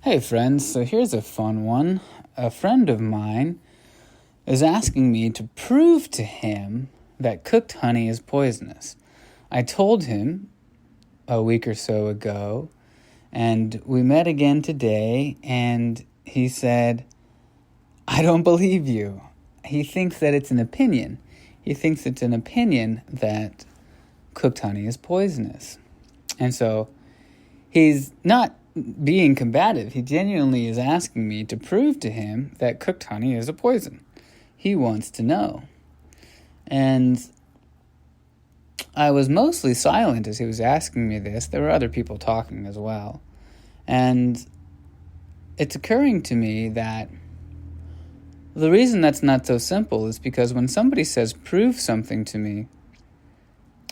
Hey friends, so here's a fun one. A friend of mine is asking me to prove to him that cooked honey is poisonous. I told him a week or so ago, and we met again today, and he said, I don't believe you. He thinks that it's an opinion. He thinks it's an opinion that cooked honey is poisonous. And so he's not being combative. He genuinely is asking me to prove to him that cooked honey is a poison. He wants to know. And I was mostly silent as he was asking me this. There were other people talking as well. And it's occurring to me that the reason that's not so simple is because when somebody says, prove something to me,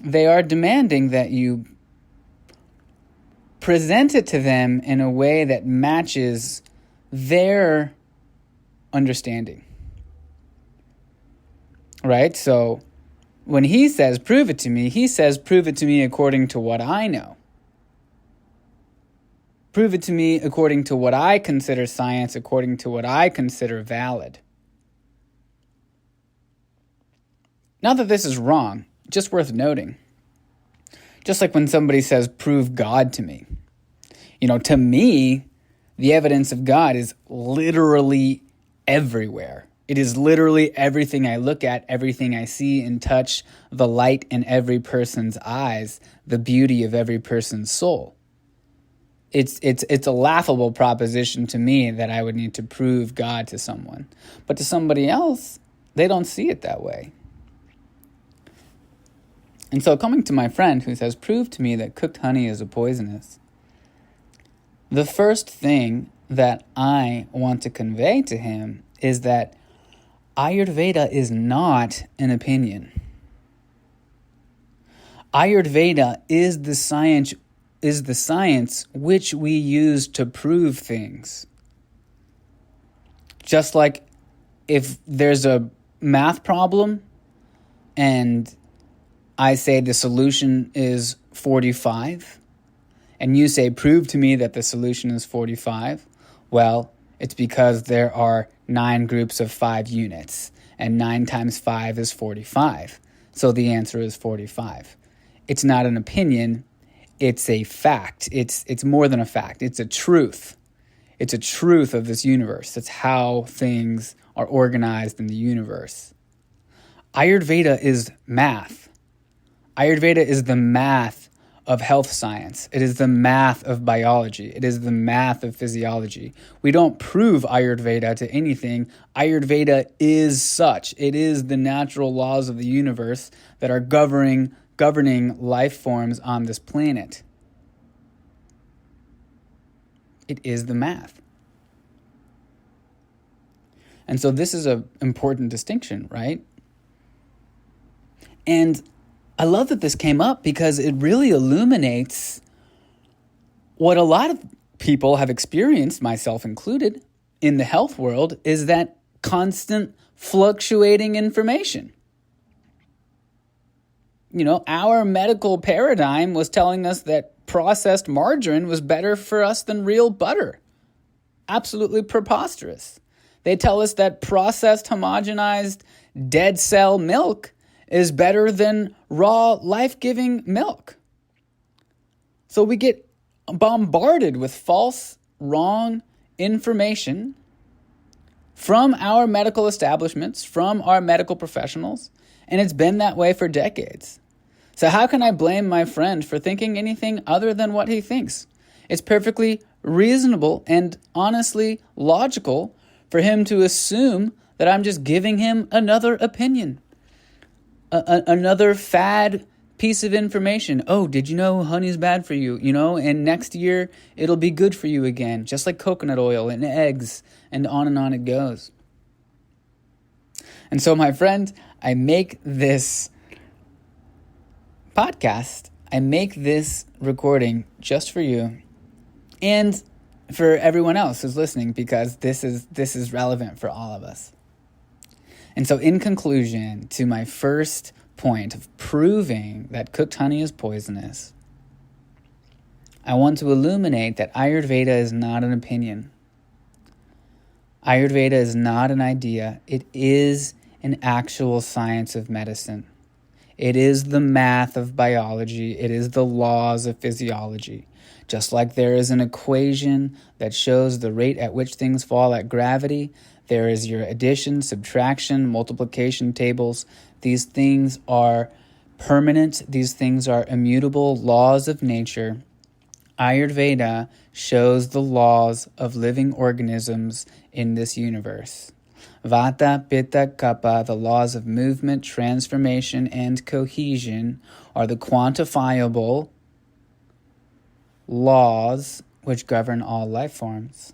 they are demanding that you present it to them in a way that matches their understanding. Right? So when he says, prove it to me, he says, prove it to me according to what I know. Prove it to me according to what I consider science, according to what I consider valid. Not that this is wrong, just worth noting. Just like when somebody says, prove God to me. To me, the evidence of God is literally everywhere. It is literally everything I look at, everything I see and touch, the light in every person's eyes, the beauty of every person's soul. It's a laughable proposition to me that I would need to prove God to someone. But to somebody else, they don't see it that way. And so coming to my friend who says, prove to me that cooked honey is poisonous, the first thing that I want to convey to him is that Ayurveda is not an opinion. Ayurveda is the science which we use to prove things. Just like if there's a math problem and I say the solution is 45, and you say, prove to me that the solution is 45. Well, it's because there are 9 groups of 5 units, and 9 times 5 is 45. So the answer is 45. It's not an opinion, it's a fact. It's more than a fact, it's a truth. It's a truth of this universe. That's how things are organized in the universe. Ayurveda is math. Ayurveda is the math of health science. It is the math of biology. It is the math of physiology. We don't prove Ayurveda to anything. Ayurveda is such. It is the natural laws of the universe that are governing life forms on this planet. It is the math. And so this is an important distinction, right? And I love that this came up because it really illuminates what a lot of people have experienced, myself included, in the health world, is that constant fluctuating information. Our medical paradigm was telling us that processed margarine was better for us than real butter. Absolutely preposterous. They tell us that processed, homogenized, dead cell milk is better than raw, life-giving milk. So we get bombarded with false, wrong information from our medical establishments, from our medical professionals, and it's been that way for decades. So how can I blame my friend for thinking anything other than what he thinks? It's perfectly reasonable and honestly logical for him to assume that I'm just giving him another opinion. Another fad piece of information. Oh, did you know honey's bad for you? And next year it'll be good for you again, just like coconut oil and eggs, and on it goes. And so, my friend, I make this podcast, I make this recording just for you and for everyone else who's listening, because this is relevant for all of us. And so in conclusion to my first point of proving that cooked honey is poisonous, I want to illuminate that Ayurveda is not an opinion. Ayurveda is not an idea. It is an actual science of medicine. It is the math of biology. It is the laws of physiology. Just like there is an equation that shows the rate at which things fall at gravity, there is your addition, subtraction, multiplication tables. These things are permanent. These things are immutable laws of nature. Ayurveda shows the laws of living organisms in this universe. Vata, Pitta, Kapha, the laws of movement, transformation, and cohesion, are the quantifiable laws which govern all life forms.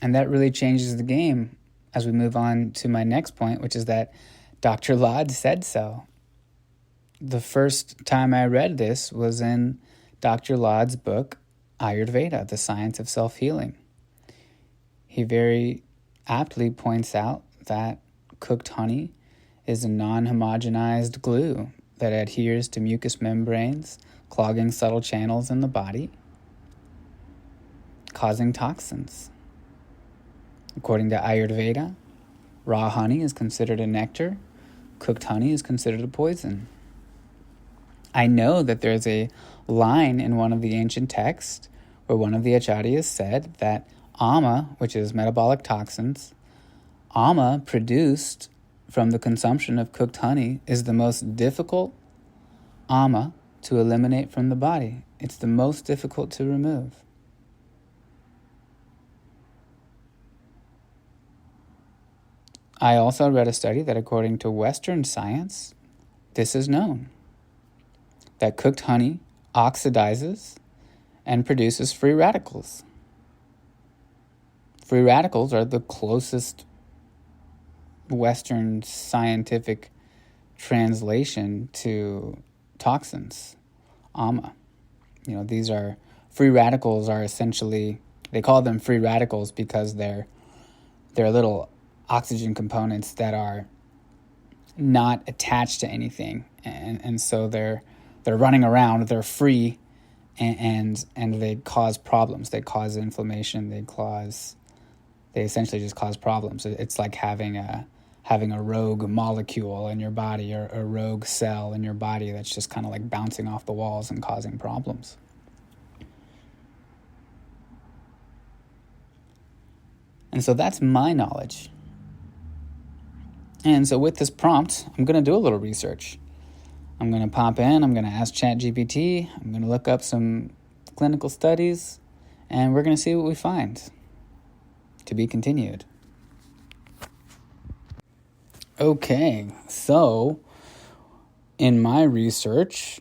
And that really changes the game as we move on to my next point, which is that Dr. Lad said so. The first time I read this was in Dr. Lad's book, Ayurveda, The Science of Self-Healing. He very aptly points out that cooked honey is a non-homogenized glue that adheres to mucous membranes, clogging subtle channels in the body, causing toxins. According to Ayurveda, raw honey is considered a nectar, cooked honey is considered a poison. I know that there's a line in one of the ancient texts where one of the acharyas said that ama, which is metabolic toxins, ama produced from the consumption of cooked honey is the most difficult ama to eliminate from the body. It's the most difficult to remove. I also read a study that according to Western science, this is known, that cooked honey oxidizes and produces free radicals. Free radicals are the closest Western scientific translation to toxins, ama. These are free radicals are essentially, they call them free radicals because they're little oxygen components that are not attached to anything, and so they're running around, they're free, and they cause problems. They cause inflammation. They essentially just cause problems. It's like having a rogue molecule in your body or a rogue cell in your body that's just kind of like bouncing off the walls and causing problems. And so that's my knowledge. And so with this prompt, I'm going to do a little research. I'm going to pop in, I'm going to ask ChatGPT, I'm going to look up some clinical studies, and we're going to see what we find. To be continued. Okay, so in my research,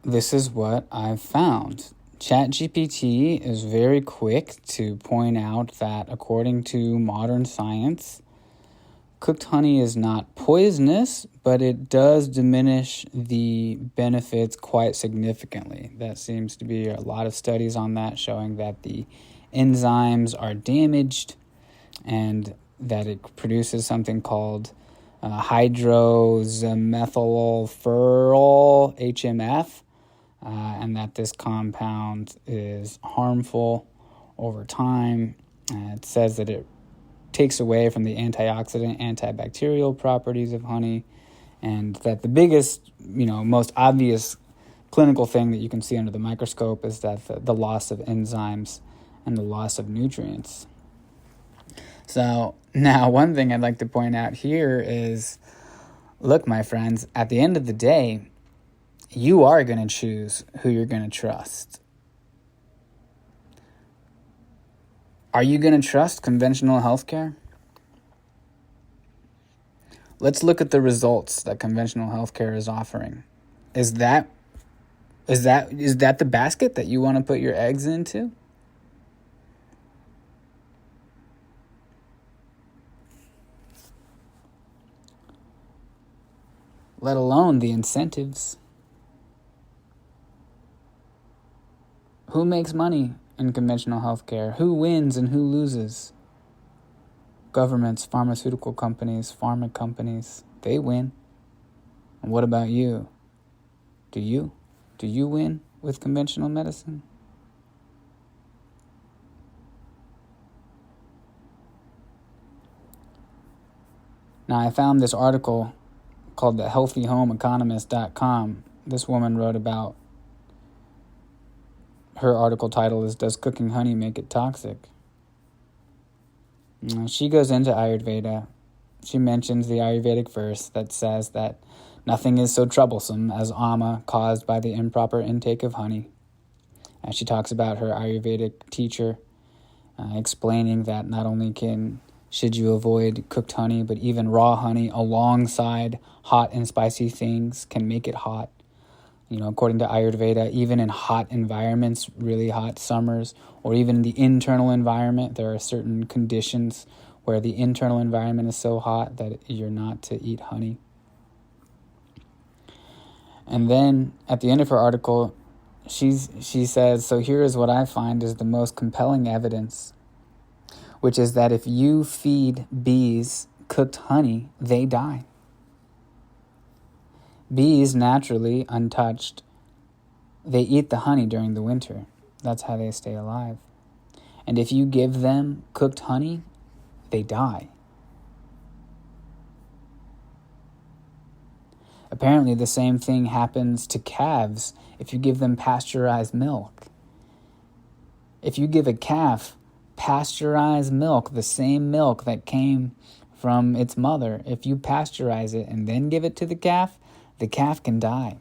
this is what I've found. ChatGPT is very quick to point out that according to modern science, cooked honey is not poisonous, but it does diminish the benefits quite significantly. That seems to be a lot of studies on that showing that the enzymes are damaged and that it produces something called hydroxymethylfurol, HMF, and that this compound is harmful over time. It says that it takes away from the antioxidant, antibacterial properties of honey, and that the biggest, most obvious clinical thing that you can see under the microscope is that the loss of enzymes and the loss of nutrients. So now one thing I'd like to point out here is, look, my friends, at the end of the day, you are going to choose who you're going to trust. Are you going to trust conventional healthcare? Let's look at the results that conventional healthcare is offering. Is that the basket that you want to put your eggs into? Let alone the incentives. Who makes money in conventional healthcare? Who wins and who loses? Governments, pharmaceutical companies, pharma companies, they win. And what about you? Do you? Do you win with conventional medicine? Now, I found this article called the healthyhomeeconomist.com. This woman wrote about, her article title is, Does Cooking Honey Make It Toxic? She goes into Ayurveda. She mentions the Ayurvedic verse that says that nothing is so troublesome as ama caused by the improper intake of honey. And she talks about her Ayurvedic teacher explaining that not only should you avoid cooked honey, but even raw honey alongside hot and spicy things can make it hot. According to Ayurveda, even in hot environments, really hot summers, or even in the internal environment, there are certain conditions where the internal environment is so hot that you're not to eat honey. And then at the end of her article, she says, so here is what I find is the most compelling evidence, which is that if you feed bees cooked honey, they die. Bees, naturally, untouched, they eat the honey during the winter. That's how they stay alive. And if you give them cooked honey, they die. Apparently, the same thing happens to calves if you give them pasteurized milk. If you give a calf pasteurized milk, the same milk that came from its mother, if you pasteurize it and then give it to the calf can die.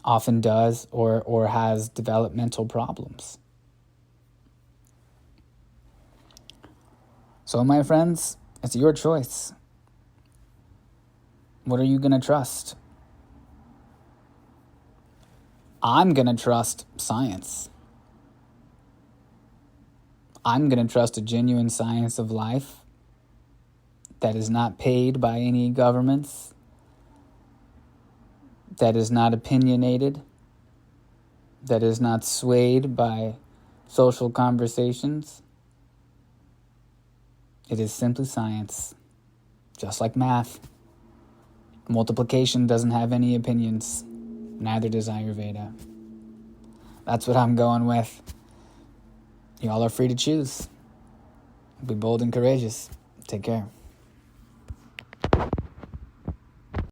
Often does or has developmental problems. So, my friends, it's your choice. What are you going to trust? I'm going to trust science. I'm going to trust a genuine science of life that is not paid by any governments, that is not opinionated, that is not swayed by social conversations. It is simply science, just like math. Multiplication doesn't have any opinions, neither does Ayurveda. That's what I'm going with. Y'all are free to choose. Be bold and courageous. Take care.